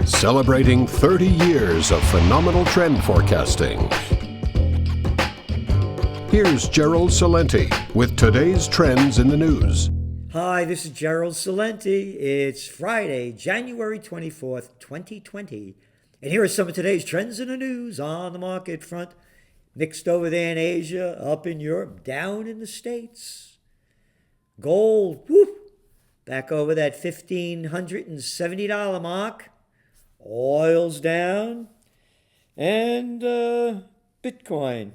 celebrating 30 years of phenomenal trend forecasting. Here's Gerald Celente with today's trends in the news. Hi, this is Gerald Celente. It's Friday, January 24th, 2020. And here are some of today's trends in the news on the market front. Mixed over there in Asia, up in Europe, down in the States. Gold, whoop, back over that $1,570 mark. Oil's down. And Bitcoin,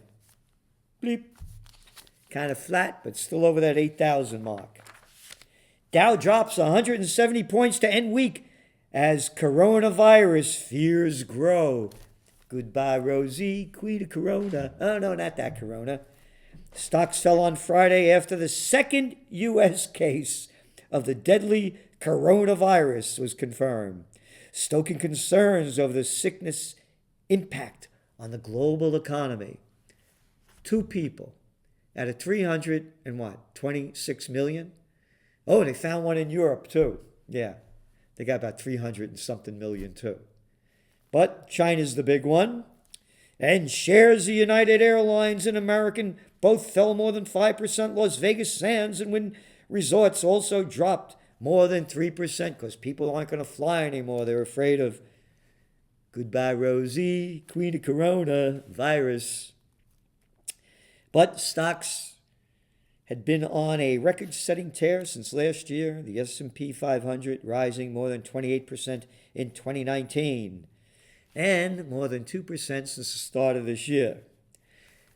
bleep, kind of flat, but still over that 8,000 mark. Dow drops 170 points to end week as coronavirus fears grow. Goodbye, Rosie, Queen of Corona. Oh, no, not that Corona. Stocks fell on Friday after the second U.S. case of the deadly coronavirus was confirmed, stoking concerns over the sickness impact on the global economy. 2 people out of 26 million. Oh, they found one in Europe too. Yeah, they got about 300 and something million too. But China's the big one. And shares of United Airlines and American both fell more than 5%. Las Vegas Sands and Wynn Resorts also dropped more than 3% because people aren't going to fly anymore. They're afraid of goodbye, Rosie, Queen of Corona virus. But stocks had been on a record-setting tear since last year. The S&P 500 rising more than 28% in 2019 and more than 2% since the start of this year.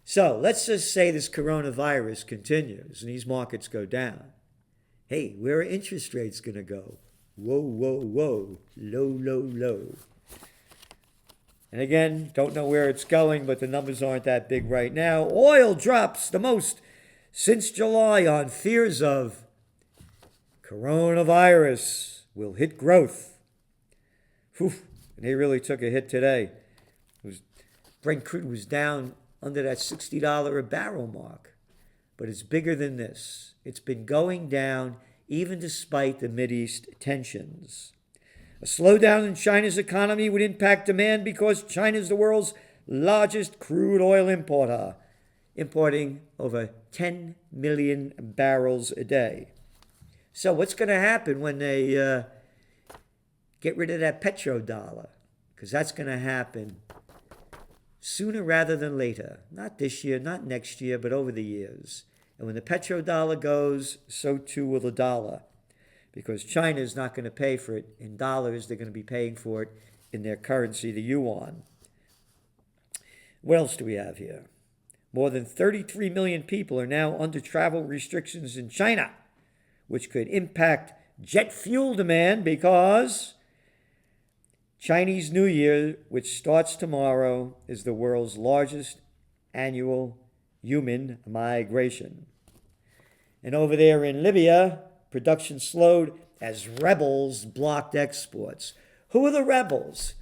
So let's just say this coronavirus continues and these markets go down. Hey, where are interest rates going to go? Whoa, whoa, whoa, low, low, low. And again, don't know where it's going, but the numbers aren't that big right now. Oil drops the most since July on fears of coronavirus will hit growth. Whew, and they really took a hit today. Brent crude was down under that $60 a barrel mark. But it's bigger than this. It's been going down even despite the Mideast tensions. A slowdown in China's economy would impact demand because China is the world's largest crude oil importer, importing over 10 million barrels a day. So what's going to happen when they get rid of that petrodollar? Because that's going to happen sooner rather than later. Not this year, not next year, but over the years. And when the petrodollar goes, so too will the dollar. Because China is not going to pay for it in dollars. They're going to be paying for it in their currency, the yuan. What else do we have here? More than 33 million people are now under travel restrictions in China, which could impact jet fuel demand because Chinese New Year, which starts tomorrow, is the world's largest annual human migration. And over there in Libya, production slowed as rebels blocked exports. Who are the rebels?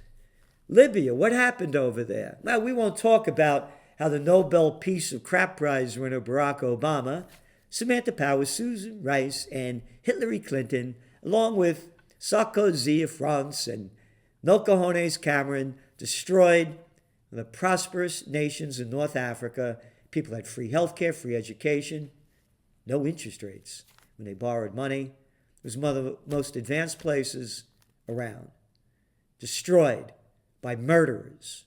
Libya, what happened over there? Well, we won't talk about how the Nobel Peace of Crap Prize winner Barack Obama, Samantha Power, Susan Rice, and Hillary Clinton, along with Sarkozy of France and No Cojones Cameron, destroyed the prosperous nations in North Africa. People had free healthcare, free education, no interest rates when they borrowed money. It was one of the most advanced places around. Destroyed by murderers.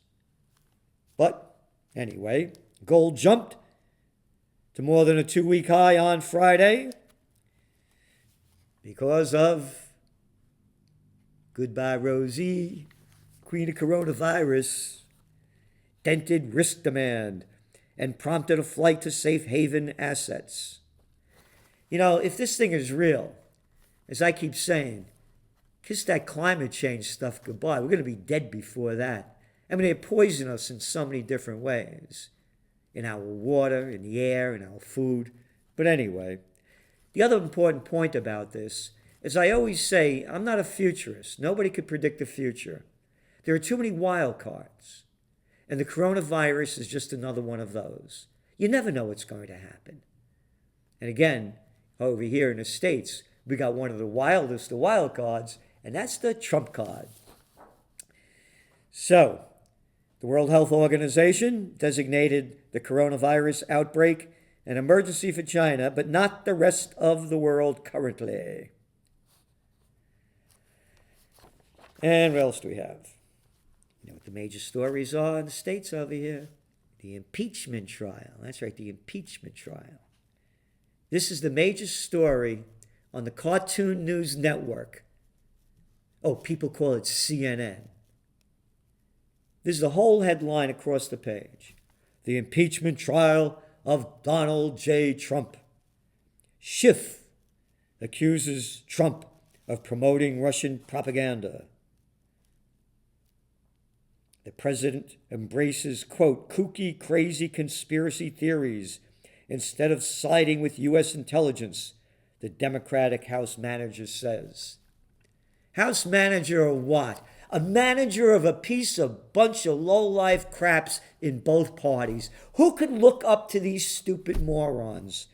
But anyway, gold jumped to more than a 2-week high on Friday because of goodbye, Rosie, Queen of Coronavirus, dented risk demand and prompted a flight to safe haven assets. You know, if this thing is real, as I keep saying, kiss that climate change stuff goodbye. We're going to be dead before that. I mean, they poison us in so many different ways. In our water, in the air, in our food. But anyway, the other important point about this is I always say, I'm not a futurist. Nobody could predict the future. There are too many wild cards. And the coronavirus is just another one of those. You never know what's going to happen. And again, over here in the States, we got one of the wildest of wild cards, and that's the Trump card. So, the World Health Organization designated the coronavirus outbreak an emergency for China, but not the rest of the world currently. And what else do we have? You know what the major stories are in the States over here? The impeachment trial. That's right, the impeachment trial. This is the major story on the Cartoon News Network. Oh, people call it CNN. This is the whole headline across the page. The impeachment trial of Donald J. Trump. Schiff accuses Trump of promoting Russian propaganda. The president embraces, quote, kooky, crazy conspiracy theories instead of siding with U.S. intelligence, the Democratic House manager says. House manager of what? A manager of a bunch of low-life craps in both parties. Who can look up to these stupid morons?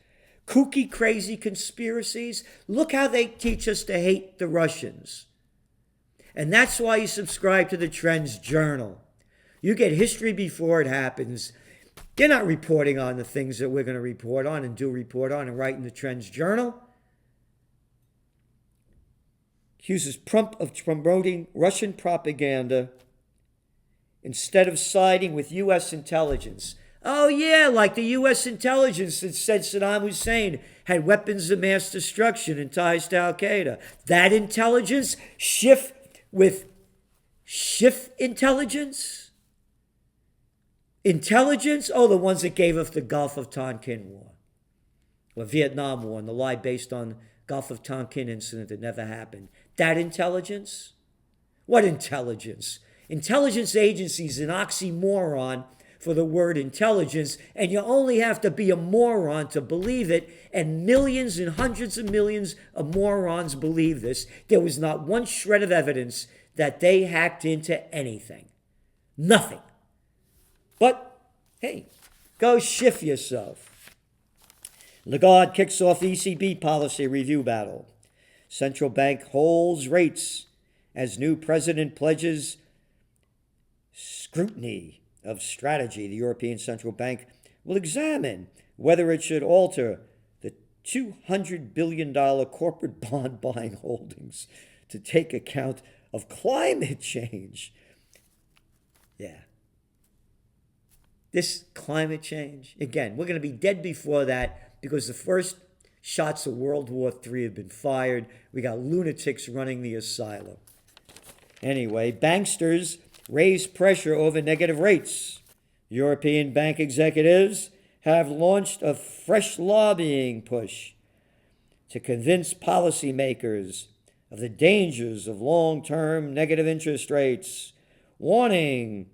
Kooky, crazy conspiracies? Look how they teach us to hate the Russians. And that's why you subscribe to the Trends Journal. You get history before it happens. They're not reporting on the things that we're going to report on and do report on and write in the Trends Journal. Accuses Trump of promoting Russian propaganda instead of siding with U.S. intelligence. Oh, yeah, like the U.S. intelligence that said Saddam Hussein had weapons of mass destruction and ties to Al-Qaeda. That intelligence? Schiff intelligence? Intelligence? Oh, the ones that gave us the Gulf of Tonkin War. Or Vietnam War and the lie based on Gulf of Tonkin incident that never happened. That intelligence? What intelligence? Intelligence agency is an oxymoron for the word intelligence, and you only have to be a moron to believe it, and millions and hundreds of millions of morons believe this. There was not one shred of evidence that they hacked into anything. Nothing. But, hey, go Schiff yourself. Lagarde kicks off ECB policy review battle. Central bank holds rates as new president pledges scrutiny of strategy. The European Central Bank will examine whether it should alter the $200 billion corporate bond buying holdings to take account of climate change. Yeah. This climate change, again, we're going to be dead before that because the first shots of World War III have been fired. We got lunatics running the asylum. Anyway, banksters raise pressure over negative rates. European bank executives have launched a fresh lobbying push to convince policymakers of the dangers of long-term negative interest rates, warning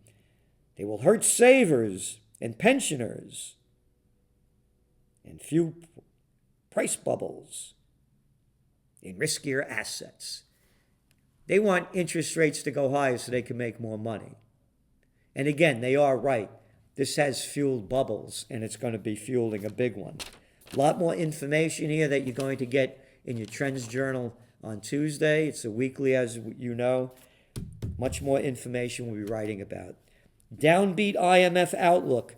they will hurt savers and pensioners and fuel price bubbles in riskier assets. They want interest rates to go higher so they can make more money. And again, they are right. This has fueled bubbles, and it's going to be fueling a big one. A lot more information here that you're going to get in your Trends Journal on Tuesday. It's a weekly, as you know. Much more information we'll be writing about. Downbeat IMF outlook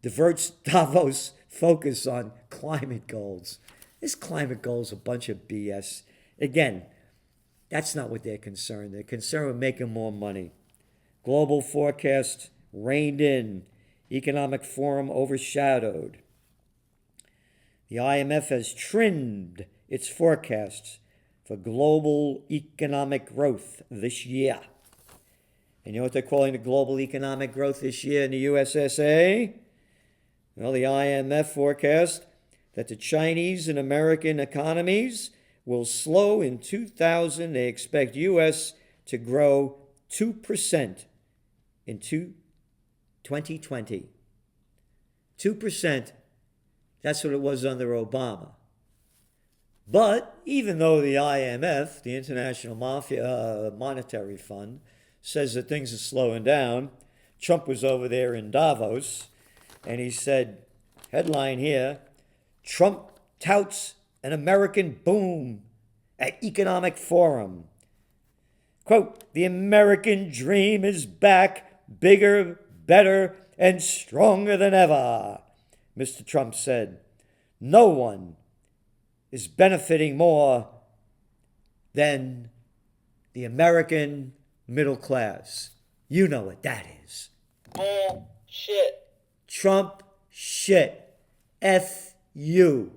diverts Davos focus on climate goals. This climate goal is a bunch of BS. Again, that's not what they're concerned. They're concerned with making more money. Global forecast reined in. Economic Forum overshadowed. The IMF has trimmed its forecasts for global economic growth this year. And you know what they're calling the global economic growth this year in the USSA? Well, the IMF forecast that the Chinese and American economies will slow in 2000. They expect U.S. to grow 2% in 2020. 2%, that's what it was under Obama. But even though the IMF, the International Monetary Fund, says that things are slowing down, Trump was over there in Davos, and he said, headline here, Trump touts an American boom at Economic Forum. Quote, the American dream is back, bigger, better, and stronger than ever, Mr. Trump said. No one is benefiting more than the American middle class. You know what that is. Bullshit. Trump shit. F you.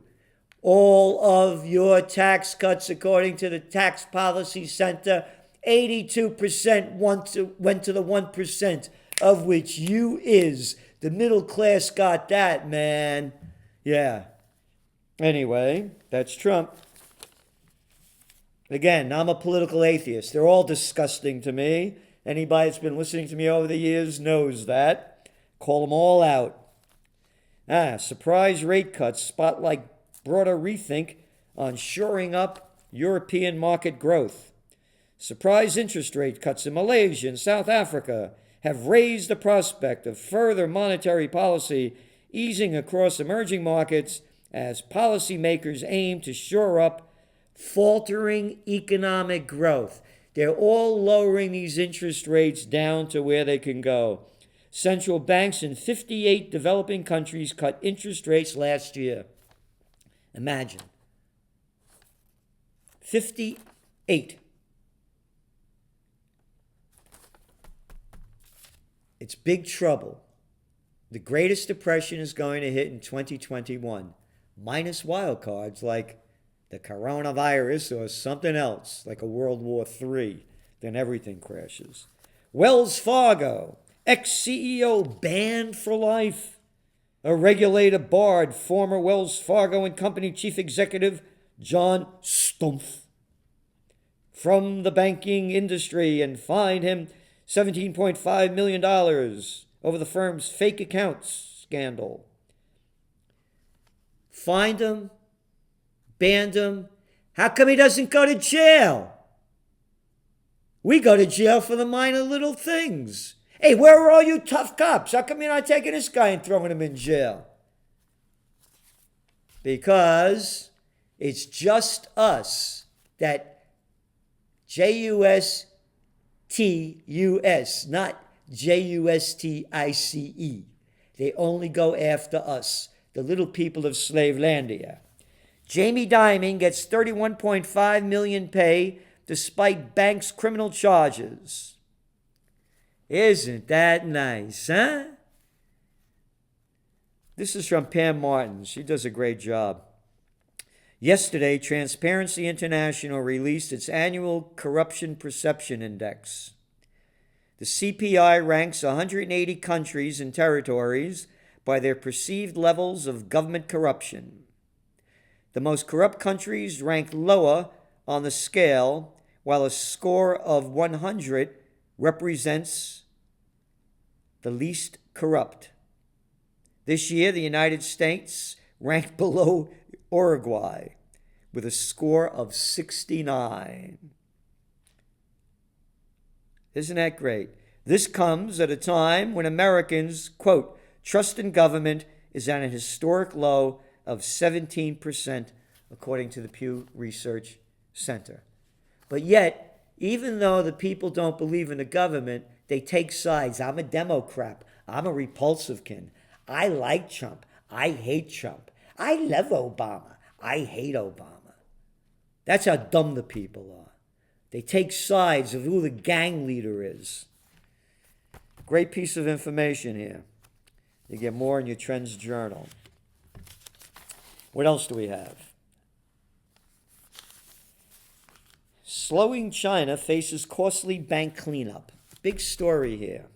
All of your tax cuts, according to the Tax Policy Center, 82% went to the 1%, of which you is. The middle class got that, man. Yeah. Anyway, that's Trump. Again, I'm a political atheist. They're all disgusting to me. Anybody that's been listening to me over the years knows that. Call them all out. Surprise rate cuts spotlight broader rethink on shoring up European market growth. Surprise interest rate cuts in Malaysia and South Africa have raised the prospect of further monetary policy easing across emerging markets as policymakers aim to shore up faltering economic growth. They're all lowering these interest rates down to where they can go. Central banks in 58 developing countries cut interest rates last year. Imagine. 58. It's big trouble. The greatest depression is going to hit in 2021, minus wild cards like the coronavirus or something else, like a World War III. Then everything crashes. Wells Fargo, ex-CEO banned for life. A regulator barred former Wells Fargo and Company chief executive John Stumpf from the banking industry and fined him $17.5 million over the firm's fake accounts scandal. Fined him, banned him. How come he doesn't go to jail? We go to jail for the minor little things. Hey, where are all you tough cops? How come you're not taking this guy and throwing him in jail? Because it's just us that J-U-S-T-U-S, not J-U-S-T-I-C-E. They only go after us, the little people of Slavelandia. Jamie Dimon gets $31.5 million pay despite bank's criminal charges. Isn't that nice, huh? This is from Pam Martin. She does a great job. Yesterday, Transparency International released its annual Corruption Perception Index. The CPI ranks 180 countries and territories by their perceived levels of government corruption. The most corrupt countries rank lower on the scale, while a score of 100 represents the least corrupt. This year, the United States ranked below Uruguay with a score of 69. Isn't that great? This comes at a time when Americans, quote, trust in government is at a historic low of 17%, according to the Pew Research Center. But yet, even though the people don't believe in the government, they take sides. I'm a Democrat. I'm a Republican. I like Trump. I hate Trump. I love Obama. I hate Obama. That's how dumb the people are. They take sides of who the gang leader is. Great piece of information here. You get more in your Trends Journal. What else do we have? Slowing China faces costly bank cleanup. Big story here.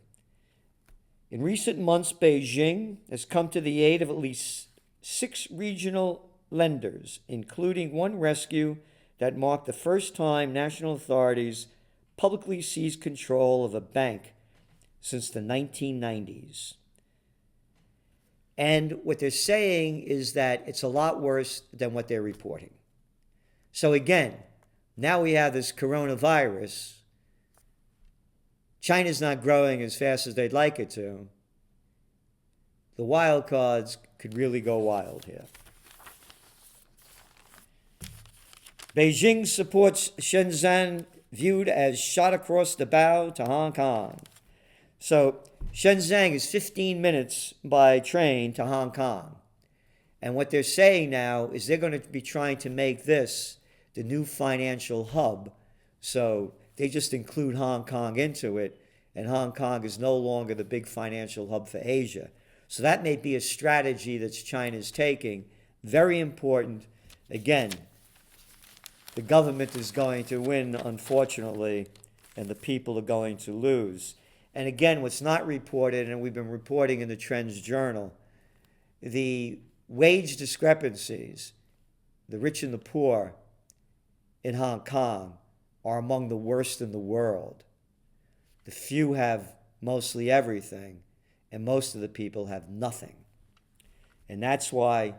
In recent months, Beijing has come to the aid of at least 6 regional lenders, including one rescue that marked the first time national authorities publicly seized control of a bank since the 1990s. And what they're saying is that it's a lot worse than what they're reporting. So again, now we have this coronavirus. China's not growing as fast as they'd like it to. The wild cards could really go wild here. Beijing supports Shenzhen viewed as shot across the bow to Hong Kong. So Shenzhen is 15 minutes by train to Hong Kong. And what they're saying now is they're going to be trying to make this the new financial hub. So they just include Hong Kong into it, and Hong Kong is no longer the big financial hub for Asia. So that may be a strategy that China's taking. Very important. Again, the government is going to win, unfortunately, and the people are going to lose. And again, what's not reported, and we've been reporting in the Trends Journal, the wage discrepancies, the rich and the poor in Hong Kong are among the worst in the world. The few have mostly everything, and most of the people have nothing. And that's why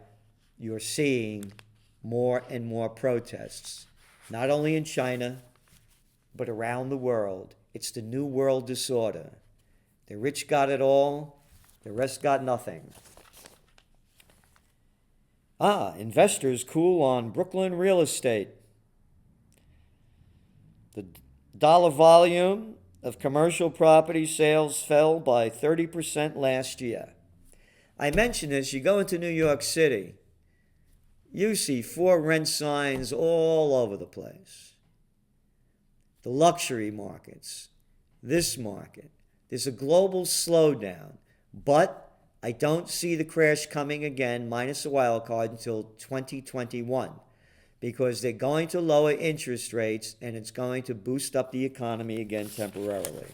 you're seeing more and more protests, not only in China, but around the world. It's the New World Disorder. The rich got it all, the rest got nothing. Investors cool on Brooklyn real estate. The dollar volume of commercial property sales fell by 30% last year. I mentioned this, you go into New York City, you see for rent signs all over the place. The luxury markets, this market, there's a global slowdown, but I don't see the crash coming again, minus a wild card, until 2021, because they're going to lower interest rates and it's going to boost up the economy again temporarily.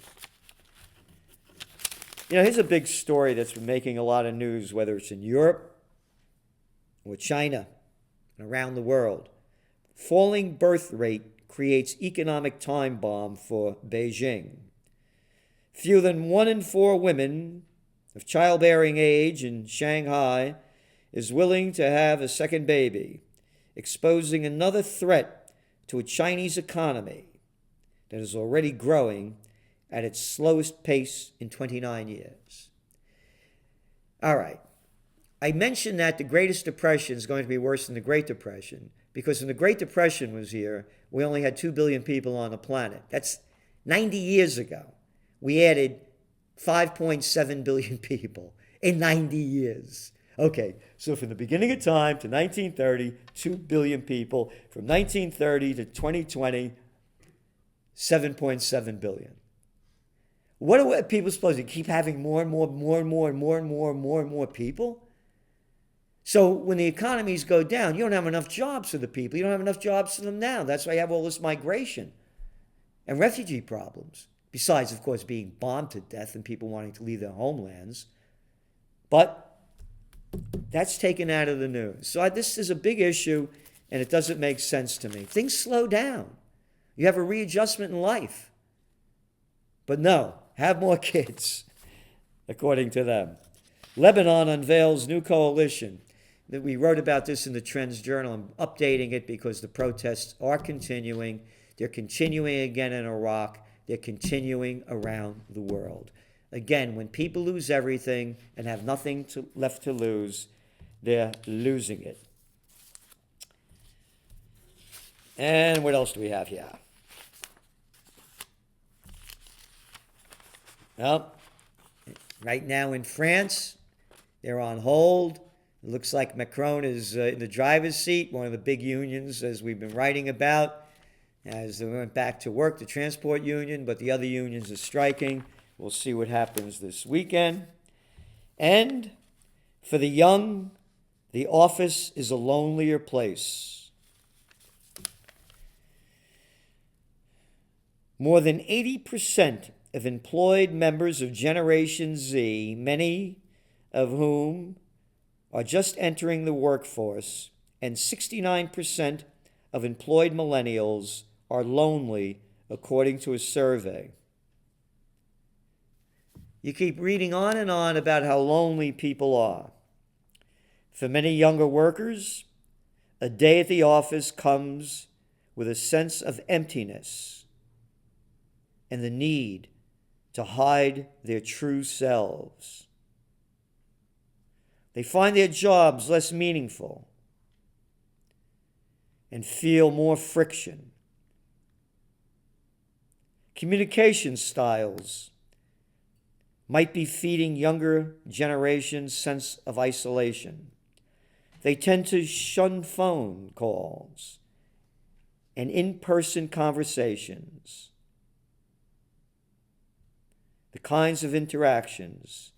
Here's a big story that's been making a lot of news, whether it's in Europe or China and around the world. Falling birth rate creates economic time bomb for Beijing. Fewer than 1 in 4 women of childbearing age in Shanghai is willing to have a second baby, exposing another threat to a Chinese economy that is already growing at its slowest pace in 29 years. All right. I mentioned that the greatest depression is going to be worse than the Great Depression, because when the Great Depression was here, we only had 2 billion people on the planet. That's 90 years ago. We added 5.7 billion people in 90 years. Okay, so from the beginning of time to 1930, 2 billion people. From 1930 to 2020, 7.7 billion. What are people supposed to keep having more and more people? So when the economies go down, you don't have enough jobs for the people. You don't have enough jobs for them now. That's why you have all this migration and refugee problems. Besides, of course, being bombed to death and people wanting to leave their homelands. But that's taken out of the news. So this is a big issue, and it doesn't make sense to me. Things slow down. You have a readjustment in life. But no, have more kids, according to them. Lebanon unveils new coalition. We wrote about this in the Trends Journal. I'm updating it because the protests are continuing. They're continuing again in Iraq. They're continuing around the world. Again, when people lose everything and have nothing left to lose, they're losing it. And what else do we have here? Well, right now in France, they're on hold. It looks like Macron is in the driver's seat, one of the big unions, as we've been writing about, as they went back to work, the transport union, but the other unions are striking. We'll see what happens this weekend. And for the young, the office is a lonelier place. More than 80% of employed members of Generation Z, many of whom are just entering the workforce, and 69% of employed millennials are lonely, according to a survey. You keep reading on and on about how lonely people are. For many younger workers, a day at the office comes with a sense of emptiness and the need to hide their true selves. They find their jobs less meaningful and feel more friction. Communication styles might be feeding younger generations' sense of isolation. They tend to shun phone calls and in-person conversations, the kinds of interactions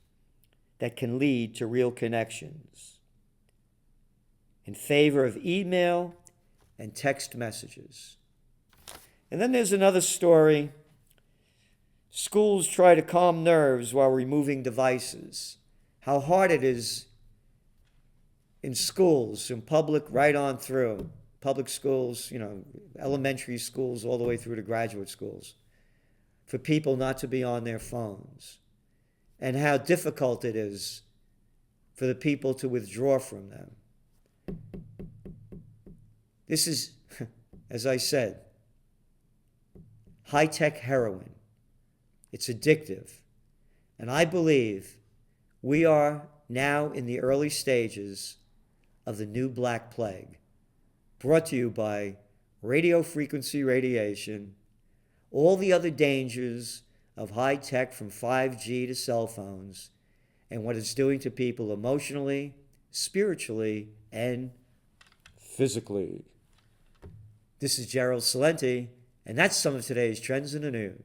that can lead to real connections, in favor of email and text messages. And then there's another story. Schools try to calm nerves while removing devices. How hard it is in schools, in public, right on through. Public schools, elementary schools, all the way through to graduate schools, for people not to be on their phones. And how difficult it is for the people to withdraw from them. This is, as I said, high-tech heroin. It's addictive. And I believe we are now in the early stages of the new Black Plague, brought to you by radio frequency radiation, all the other dangers of high tech from 5G to cell phones, and what it's doing to people emotionally, spiritually, and physically. This is Gerald Celente, and that's some of today's trends in the news.